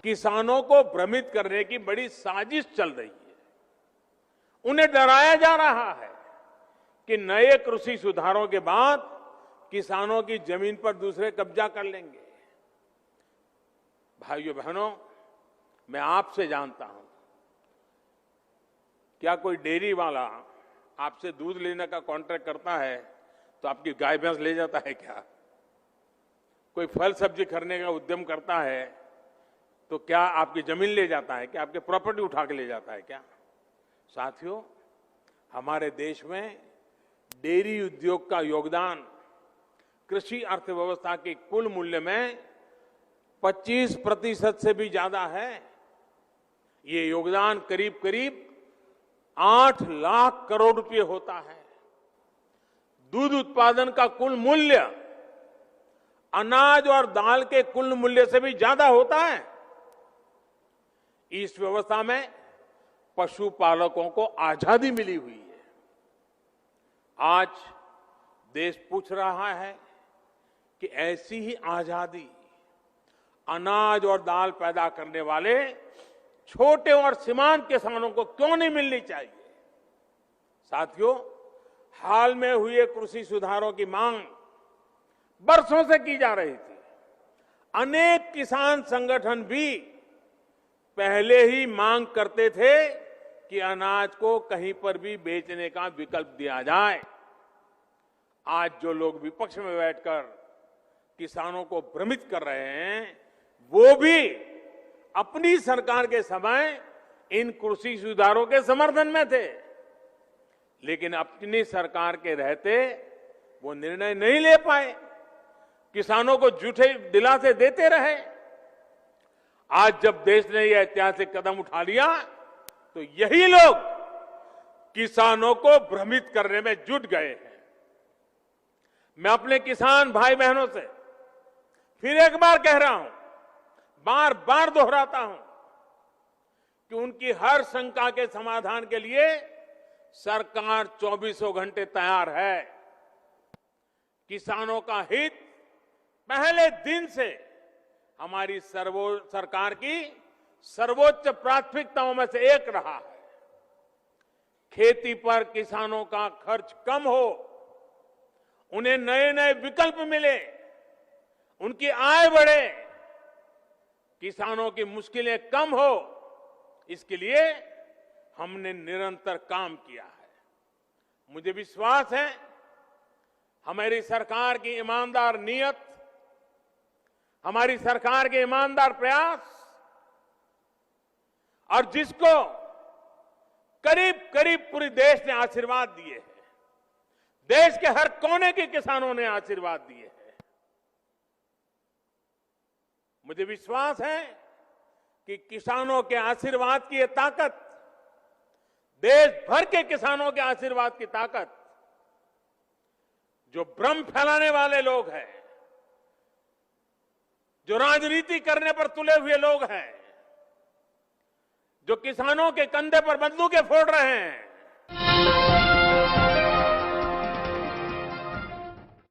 किसानों को भ्रमित करने की बड़ी साजिश चल रही है। उन्हें डराया जा रहा है कि नए कृषि सुधारों के बाद किसानों की जमीन पर दूसरे कब्जा कर लेंगे। भाइयों बहनों, मैं आपसे जानता हूं, क्या कोई डेयरी वाला आपसे दूध लेने का कॉन्ट्रैक्ट करता है तो आपकी गाय भैंस ले जाता है क्या? कोई फल सब्जी खरीदने का उद्यम करता है तो क्या आपकी जमीन ले जाता है क्या? आपकी प्रॉपर्टी उठा के ले जाता है क्या? साथियों, हमारे देश में डेयरी उद्योग का योगदान कृषि अर्थव्यवस्था के कुल मूल्य में 25% से भी ज्यादा है। ये योगदान करीब करीब 8 लाख करोड़ रुपए होता है। दूध उत्पादन का कुल मूल्य अनाज और दाल के कुल मूल्य से भी ज्यादा होता है। इस व्यवस्था में पशुपालकों को आजादी मिली हुई है। आज देश पूछ रहा है कि ऐसी ही आजादी अनाज और दाल पैदा करने वाले छोटे और सीमांत किसानों को क्यों नहीं मिलनी चाहिए? साथियों, हाल में हुए कृषि सुधारों की मांग बरसों से की जा रही थी। अनेक किसान संगठन भी पहले ही मांग करते थे कि अनाज को कहीं पर भी बेचने का विकल्प दिया जाए। आज जो लोग विपक्ष में बैठकर किसानों को भ्रमित कर रहे हैं, वो भी अपनी सरकार के समय इन कृषि सुधारों के समर्थन में थे, लेकिन अपनी सरकार के रहते वो निर्णय नहीं ले पाए, किसानों को झूठे दिलासे देते रहे। आज जब देश ने यह ऐतिहासिक कदम उठा लिया तो यही लोग किसानों को भ्रमित करने में जुट गए हैं। मैं अपने किसान भाई बहनों से फिर एक बार कह रहा हूं, बार बार दोहराता हूं कि उनकी हर शंका के समाधान के लिए सरकार 24 घंटे तैयार है। किसानों का हित पहले दिन से हमारी सरकार की सर्वोच्च प्राथमिकताओं में से एक रहा है। खेती पर किसानों का खर्च कम हो, उन्हें नए नए विकल्प मिले, उनकी आय बढ़े, किसानों की मुश्किलें कम हो, इसके लिए हमने निरंतर काम किया है। मुझे विश्वास है हमारी सरकार की ईमानदार नीयत, हमारी सरकार के ईमानदार प्रयास, और जिसको करीब करीब पूरे देश ने आशीर्वाद दिए हैं, देश के हर कोने के किसानों ने आशीर्वाद दिए हैं। मुझे विश्वास है कि किसानों के आशीर्वाद की ये ताकत, देश भर के किसानों के आशीर्वाद की ताकत, जो भ्रम फैलाने वाले लोग हैं, जो राजनीति करने पर तुले हुए लोग हैं, जो किसानों के कंधे पर बंदूकें फोड़ रहे हैं,